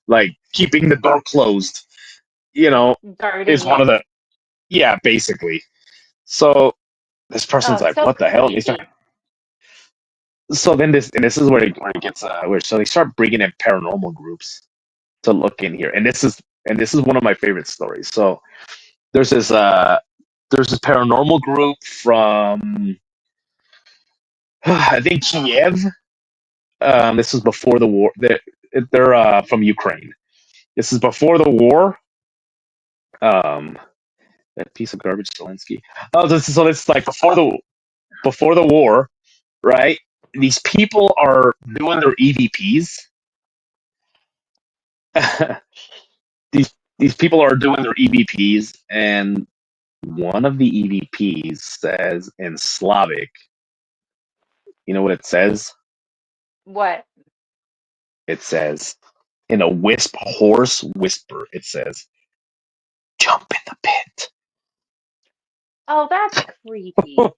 like keeping the door closed. You know, is guarding one of it. the yeah, basically. So this person's Oh, like, so "What the hell?" And they start, creepy. so then this is where it gets weird. So they start bringing in paranormal groups to look in here, and this is one of my favorite stories. So there's this uh there's this paranormal group from I think Kiev. This was before the war. They're from Ukraine. This is before the war. Um, That piece of garbage, Zelensky. Oh, so this is like before the war, right? These people are doing their EVPs. These people are doing their EVPs, and one of the EVPs says in Slavic. You know what it says? What? It says in a hoarse whisper. It says, "Jump in the pit." Oh, that's creepy.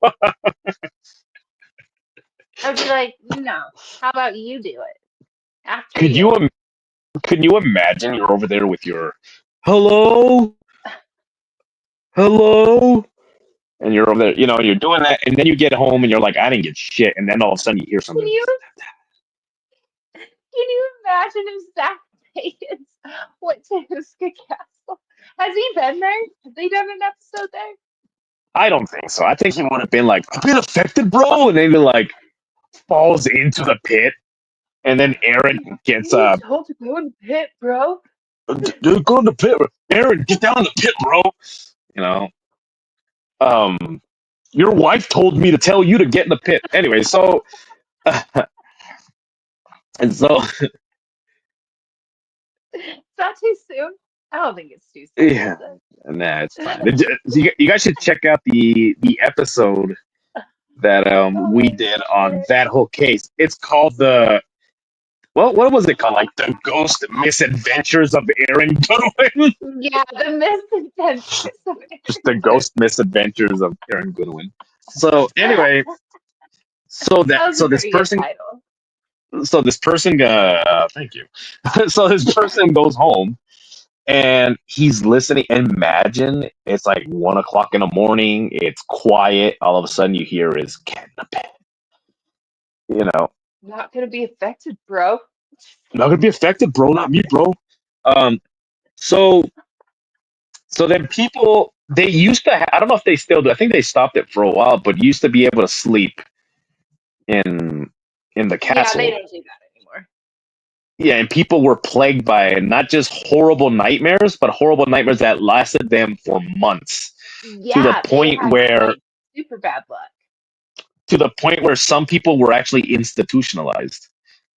I'd be like, no. How about you do it after Could you? you could you imagine you're over there with your hello, hello, and you're over there, you're doing that, and then you get home and you're like, I didn't get shit, and then all of a sudden you hear Can something. you can you imagine if Zach Bagans went to Houska Castle? Has he been there? Have they done an episode there? I don't think so. I think he would have been like, I've been affected, bro, and then he like falls into the pit, and then Aaron gets You were told to go in the pit, bro. go in the pit, Aaron, get down in the pit, bro. You know, um, your wife told me to tell you to get in the pit. Anyway, so and so Is that too soon? I don't think it's too soon, yeah, is it? nah, it's fine. You guys should check out the episode that we Oh did on shit. that whole case. It's called the what was it called? Like the Ghost Misadventures of Aaron Goodwin. Yeah, the misadventures of Just the Aaron. Ghost Misadventures of Aaron Goodwin. So anyway, That was a so this pretty good person title. thank you. So this person goes home and he's listening. Imagine it's like 1 o'clock in the morning. It's quiet. All of a sudden, you hear is get in the pit. You know, Not gonna be affected, bro. not gonna be affected, bro. Not me, bro. Um, so then people they used to. I don't know if they still do. I think they stopped it for a while, but used to be able to sleep in the Yeah, they castle. don't do that anymore. Yeah, and people were plagued by not just horrible nightmares, but horrible nightmares that lasted them for months, to the Yeah, they point had where like super bad luck. some people were actually institutionalized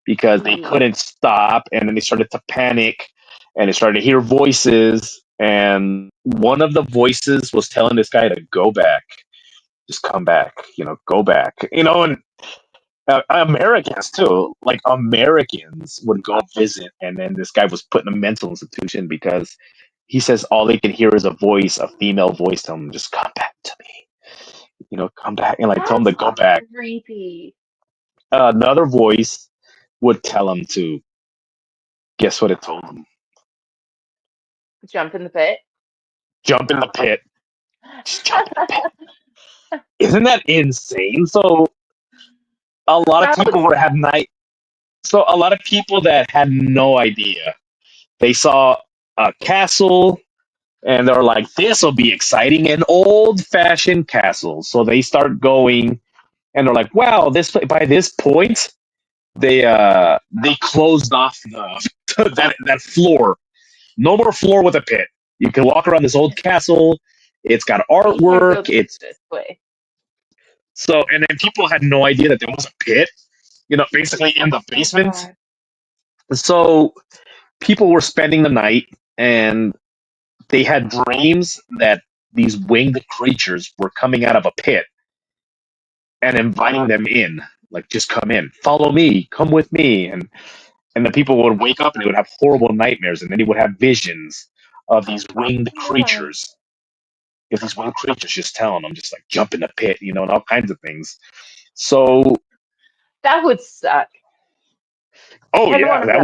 because they Ooh, couldn't stop, and then they started to panic, and they started to hear voices, and one of the voices was telling this guy to go back, just come back, go back, and Americans too. Like Americans would go visit, and then this guy was put in a mental institution because he says all they can hear is a female voice, telling him just come back to me. Come back, and like tell him to that's go back. creepy. Another voice would tell him to guess what it told him. Jump in the pit. Jump in the pit. Just jump in the pit. Isn't that insane? So a lot of That would people would have suck. night. So a lot of people that had no idea. They saw a castle and they're like, "This will be exciting, an old-fashioned castle." So they start going, and they're like, "Wow, this by this point, they closed off that floor. No more floor with a pit. You can walk around this old castle. It's got You can't artwork. go It's this way. so, and then people had no idea that there was a pit. Basically in the Oh basement. god. So people were spending the night, and they had dreams that these winged creatures were coming out of a pit and inviting them in, like just come in, follow me, come with me, and the people would wake up and they would have horrible nightmares, and then he would have visions of these winged God. creatures. If these winged creatures just telling them, just like jump in the pit, and all kinds of things. So, That would suck. oh I'd yeah, want to go.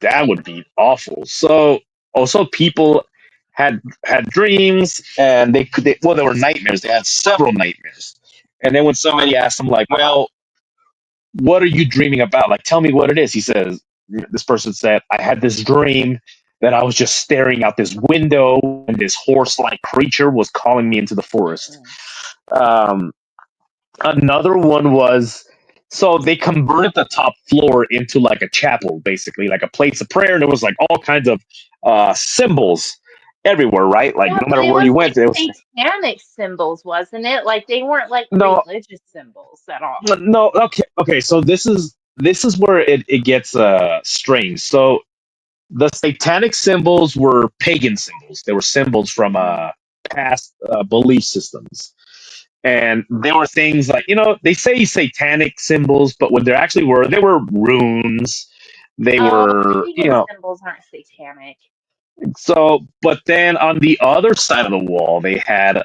that would be awful. So also people had dreams, and well, there were nightmares. They had several nightmares, and then when somebody asked them like, well, what are you dreaming about? Like, tell me what it is. This person said, I had this dream that I was just staring out this window, and this horse-like creature was calling me into the forest. Mm-mm. Um, Another one was, so they converted the top floor into like a chapel, basically like a place of prayer, and there was like all kinds of symbols. everywhere, right? Like Yeah, no but matter it where was you went, like there was satanic symbols, wasn't it? Like they weren't like no, religious symbols at all. no. Okay, okay. So this is where it gets strange. So the satanic symbols were pagan symbols. They were symbols from Mm. past belief systems. And they were things like, they say satanic symbols, but what they actually were, they were runes. They Oh, were, pagan symbols aren't satanic. so, but then on the other side of the wall, they had,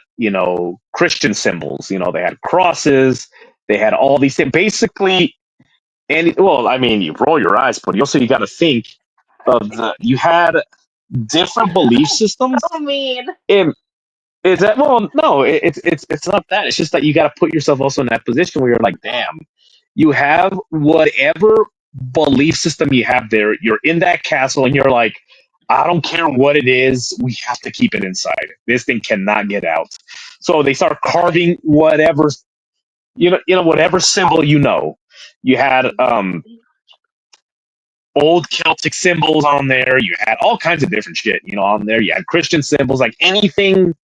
Christian symbols. They had crosses, they had all these things. Basically, and well, I mean, you roll your eyes, but you got to think you had different belief systems. So mean. And is that, well, no, it's not that. It's just that you got to put yourself also in that position where you're like, damn, you have whatever belief system you have there. You're in that castle, and you're like, I don't care what it is. We have to keep it inside. This thing cannot get out. So they start carving whatever, whatever symbol. You had old Celtic symbols on there. You had all kinds of different shit, on there. You had Christian symbols, like anything,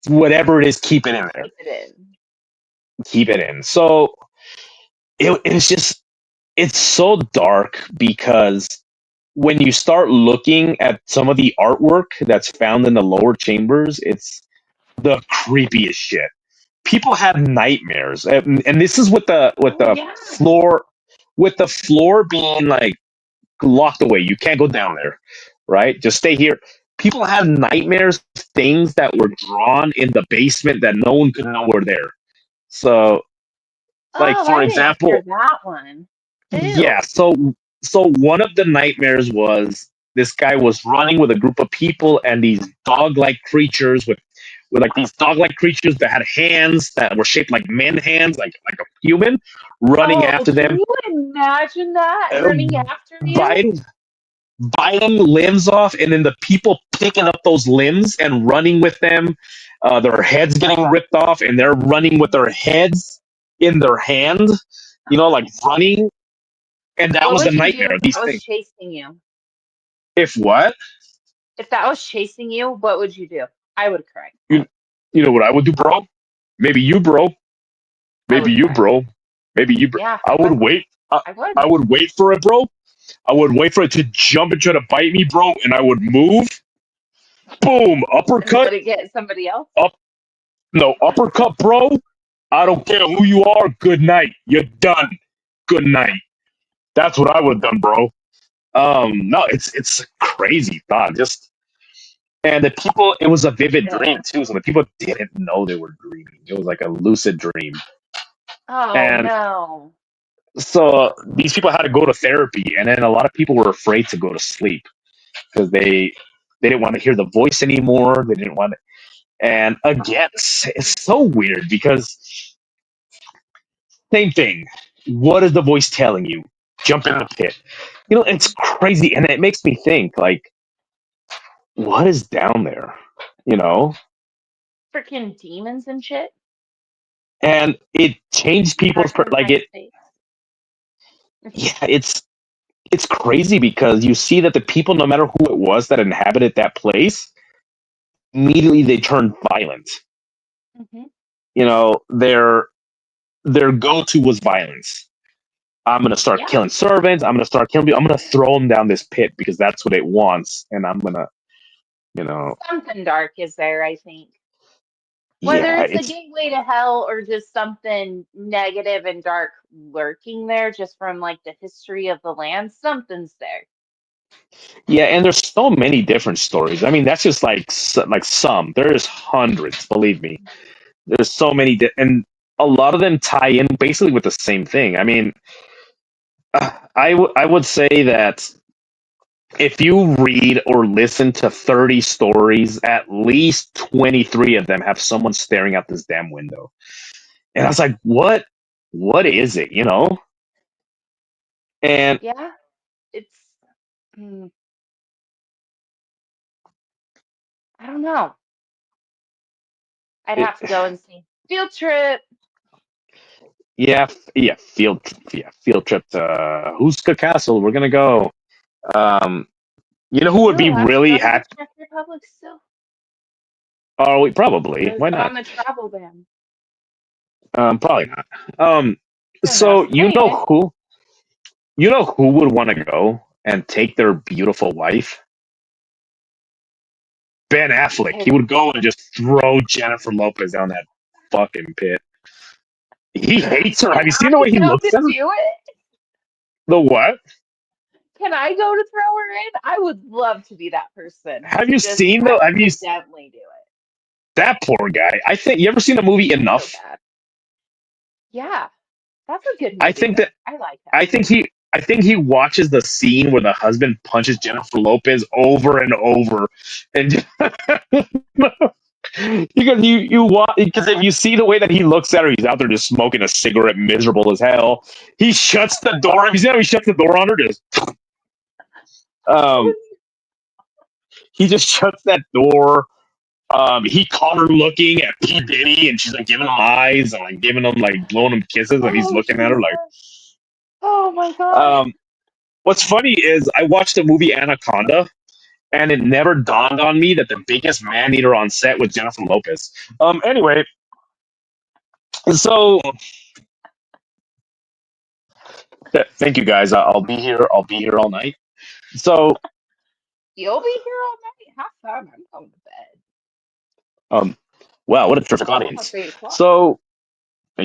whatever it is, keep it in there. Keep it in. Keep it in. So it's just, it's so dark because when you start looking at some of the artwork that's found in the lower chambers, it's the creepiest shit. People have nightmares, and this is with Oh the yeah. floor, being like locked away. You can't go down there, right? Just stay here. People have nightmares, things that were drawn in the basement that no one could know were there. So, like Oh, for I didn't hear example, that one. yeah. Ew. So one of the nightmares was this guy was running with a group of people and these dog-like creatures with like these dog-like creatures that had hands that were shaped like men hands, like a human, running Oh, after can them, you imagine that uh, running after you? biting biting limbs off, and then the people picking up those limbs and running with them. Their heads getting ripped off, and they're running with their heads in their hand, like running. And that What was the would you do nightmare if of these that was things. chasing you? If what? If that was chasing you, what would you do? I would cry. You, you know what I would do, bro? Maybe you, bro. I Maybe would you, cry. bro. Maybe you, bro. Yeah, I I would would. wait. I would. I would wait for it, bro. I would wait for it to jump and try to bite me, bro, and I would move. Boom, And uppercut. let it get somebody else. Up, no uppercut, bro. I don't care who you are. Good night. You're done. Good night. That's what I would have done, bro. No, it's a crazy thought. Just, and the people, it was a vivid Yeah. dream too. So the people didn't know they were dreaming. It was like a lucid dream. Oh And no. so these people had to go to therapy, and then a lot of people were afraid to go to sleep because they didn't want to hear the voice anymore. They didn't want to, and again, it's so weird because same thing. What is the voice telling you? Jump in the pit. It's crazy, and it makes me think like, what is down there? You know, Freaking demons and shit. and it changed people's like Frankenstein it. states. Yeah, it's crazy because you see that the people, no matter who it was that inhabited that place, immediately they turned violent. Hmm. Their go to was violence. I'm gonna start Yeah. killing servants. I'm gonna start killing people. I'm gonna throw them down this pit because that's what it wants, and I'm gonna, you know, Something dark is there, I think. Whether yeah, it's a gateway to hell or just something negative and dark lurking there just from like the history of the land, something's there. yeah, and there's so many different stories. I mean, that's just like some. There's hundreds, believe me. There's so many, and a lot of them tie in basically with the same thing. I mean, I would say that if you read or listen to 30 stories, at least 23 of them have someone staring out this damn window. And I was like, what is it, And Yeah, it's, mm, I don't know. I'd it, have to go and see. Field trip. yeah, field trip to Houska Castle. We're gonna go. Um, who would be Ooh, I have to really go to the happy? Czech Republic still. Oh, we probably. Or is Why it not? on the travel ban? Probably not. Um, I don't know. so Anyway, you know who would want to go and take their beautiful wife? Ben Affleck. He who? would go and just throw Jennifer Lopez down that fucking pit. He hates her. Have Can you seen I the way he go looks to at her? do it? The what? Can I go to throw her in? I would love to be that person Have to you just seen the? Have you accidentally do it. that poor guy? I think you ever seen the movie He's so Enough? bad. Yeah, that's a good I movie think though. that I like that I think movie. he watches the scene where the husband punches Jennifer Lopez over and over, and because if you see the way that he looks at her, he's out there just smoking a cigarette, miserable as hell. He shuts the door. Have you seen how he shuts the door on her? Just um, he just shuts that door. He caught her looking at P Diddy, and she's like giving him eyes and like giving him like blowing him kisses, and he's Oh looking at her like. Jesus! Oh my God! Um, what's funny is I watched the movie Anaconda, and it never dawned on me that the biggest man eater on set was Jennifer Lopez. Anyway, so thank you guys. I'll be here. I'll be here all night. So, You'll be here all night. Have fun. I'm going to bed. um, wow, what a terrific It's almost audience. 8 o'clock. So,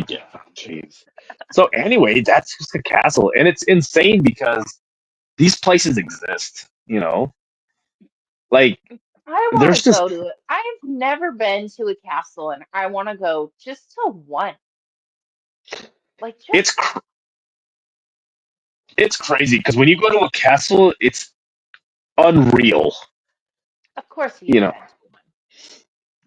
yeah, jeez. So anyway, that's just a castle, and it's insane because these places exist. Like I want to there's just go to it. I've never been to a castle, and I want to go just to one. Like just it's it's crazy because when you go to a castle, it's unreal. of course You you've know, been to one.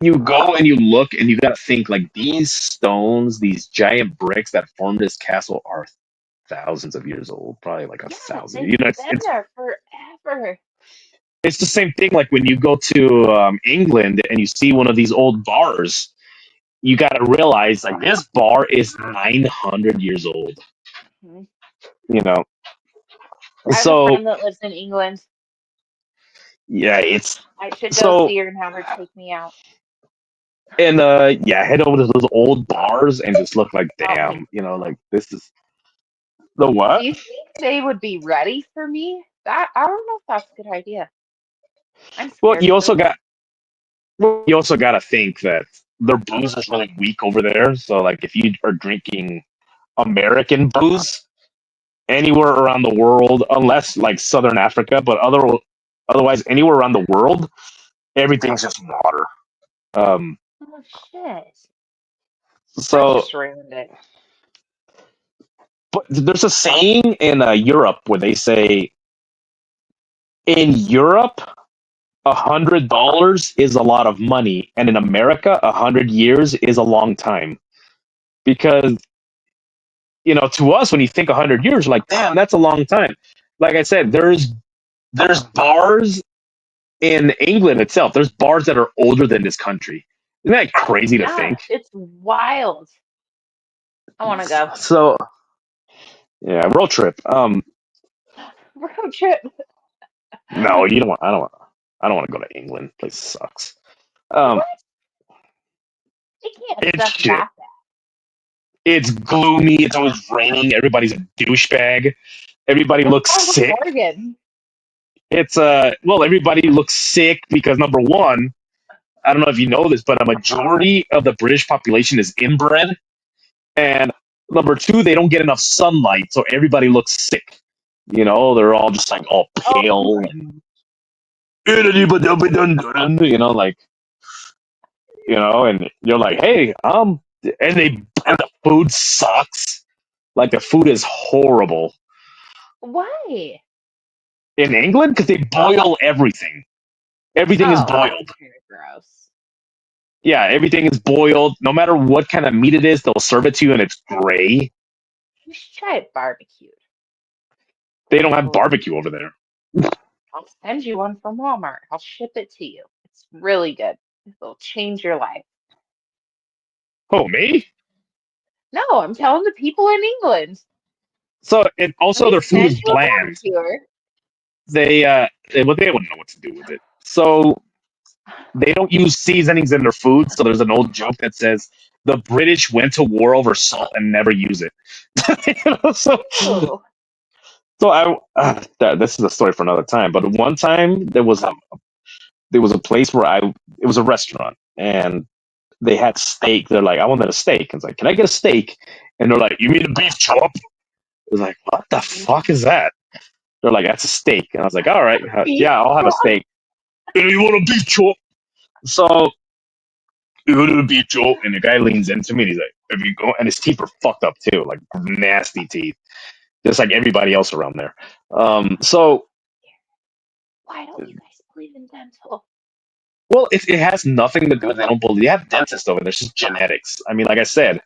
you go and you look and you got to think like these stones, these giant bricks that formed this castle are thousands of years old, probably like a Yeah, thousand. they've been there forever. It's the same thing like when you go to England and you see one of these old bars. You got to realize like this bar is 900 years old. Mhm. You know, I have a so friend that lives in England. yeah, it's I should go so see her and have her take me out. and yeah, head over to those old bars and just look like Help me. damn, like this is the Do what? you think they would be ready for me? That I don't know if that's a good idea. I'm Well, scared for them. you also got to think that their booze is really weak over there. So like if you are drinking American booze anywhere around the world, unless like Southern Africa, but otherwise anywhere around the world, everything's just water. Um, Oh shit. I so, just ruined it. but there's a saying in Europe where they say in Europe, $100 is a lot of money, and in America, 100 years is a long time. Because to us, when you think 100 years, you're like, damn, that's a long time. Like I said, there's bars in England itself. There's bars that are older than this country. Isn't that crazy to Yeah, think? it's wild. I want to go. So yeah, road trip. Road trip. No, you don't want. I don't want. I don't want to go to England. Place sucks. Um, What? It can't it's suck shit. that bad. It's gloomy. It's always raining. Everybody's a douchebag. Everybody What's looks wrong with sick. Morgan? It's well, everybody looks sick because number one, I don't know if you know this, but a majority of the British population is inbred, and number two, they don't get enough sunlight, so everybody looks sick. They're all just like all Oh, pale and like and you're like, hey, and the food sucks. Like the food is horrible why? in England because they boil everything. Everything is Oh, that's boiled. kind of gross. Yeah, everything is boiled. No matter what kind of meat it is, they'll serve it to you and it's gray. You should try it barbecued. They don't have Oh, barbecue over there. I'll send you one from Walmart. I'll ship it to you. It's really good. It'll change your life. Oh, me? No, I'm telling the people in England. So and Let also me their food send is you a bland. barbecue. They wouldn't know what to do with it. So They don't use seasonings in their food, so there's an old joke that says the British went to war over salt and never use it. Oh, So this is a story for another time. But one time there was a place where it was a restaurant and they had steak. They're like, I wanted a steak. I was like, can I get a steak? And they're like, you mean a beef chop? I was like, what the fuck is that? They're like, that's a steak. And I was like, all right, beef yeah, I'll have a chop. steak. You want a beef chop? So you go to the beef chop, and the guy leans into me and he's like, if you go, and his teeth are fucked up too, like nasty teeth, just like everybody else around there. So Why don't you guys believe in dental? well, it has nothing to do with they don't believe. They have dentists over there. It's just genetics. I mean, like I said,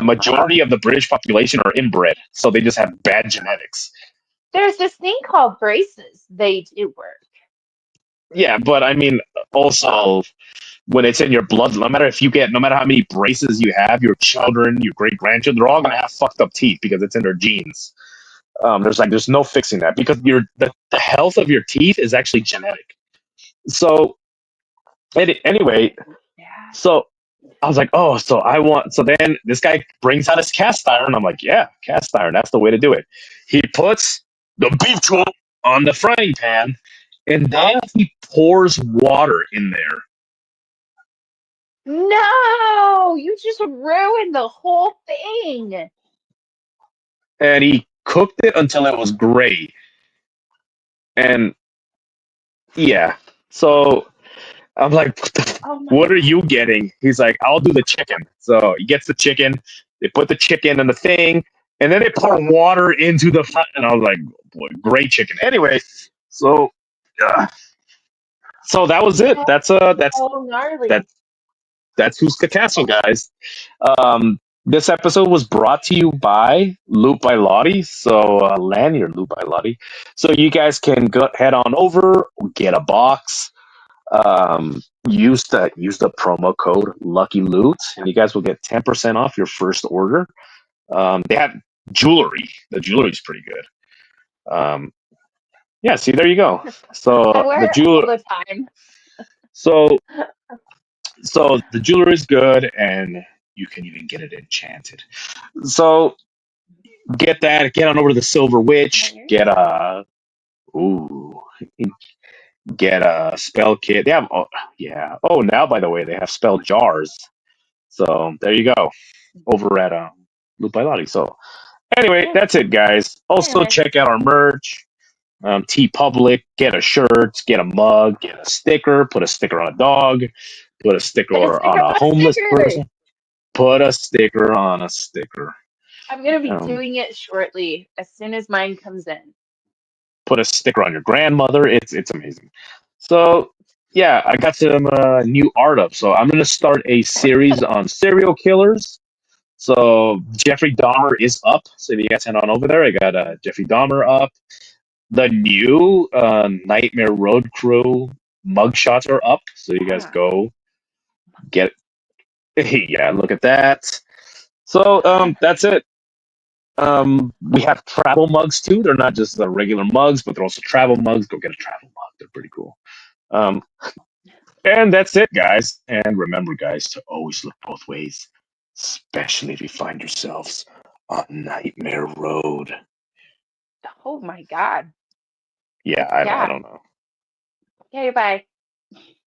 majority of the British population are inbred, so they just have bad genetics. There's this thing called braces. They do work. Yeah, but I mean, also when it's in your blood, no matter if you get, no matter how many braces you have, your children, your great grandchildren, they're all gonna have fucked up teeth because it's in their genes. There's no fixing that because the health of your teeth is actually genetic. So anyway, Yeah. so I was like, oh, so I want. So then this guy brings out his cast iron. I'm like, yeah, cast iron. That's the way to do it. He puts the beef chop on the frying pan, and then he pours water in there, No, you just ruined the whole thing. and he cooked it until it was gray. And yeah, so I'm like, Oh my what are God. you getting? He's like, I'll do the chicken. So he gets the chicken. They put the chicken in the thing, and then they pour water into the. And I was like, boy, great chicken. Anyway, so uh, so that was it. That's so That gnarly. that's Houska Castle, guys. This episode was brought to you by Loop by Lottie. So lanyard Loop by Lottie. So you guys can go head on over, get a box. Use the promo code Lucky Loot, and you guys will get 10% off your first order. They have jewelry. The jewelry's pretty good. Yeah, see, there you go. I So wear the it all jewel, the time. so so the jewelry is good, and you can even get it enchanted. So get that. Get on over to the Silver Witch. Weird. Ooh, get a spell kit. They have, oh, yeah. Oh, now by the way, they have spell jars. So there you go. Over at Loop by Lottie. So anyway, Yeah. that's it, guys. Also Anyway, check out our merch. T Public, get a shirt, get a mug, get a sticker, put a sticker on a dog, put a get a sticker sticker on a on a homeless sticker. person, put a sticker on a sticker. I'm gonna be Um, doing it shortly as soon as mine comes in. put a sticker on your grandmother. It's amazing. So yeah, I got some new art up. So I'm gonna start a series on serial killers. So Jeffrey Dahmer is up. So if you guys head on over there, I got Jeffrey Dahmer up. The new Nightmare Road Crew mugshots are up. So you guys Ah, go get. Yeah, look at that. So that's it. We have travel mugs too. They're not just the regular mugs, but they're also travel mugs. Go get a travel mug. They're pretty cool. Um, and that's it, guys. And remember, guys, to always look both ways, especially if you find yourselves on Nightmare Road. oh my God. Yeah, I Yeah. don't know. Okay, bye.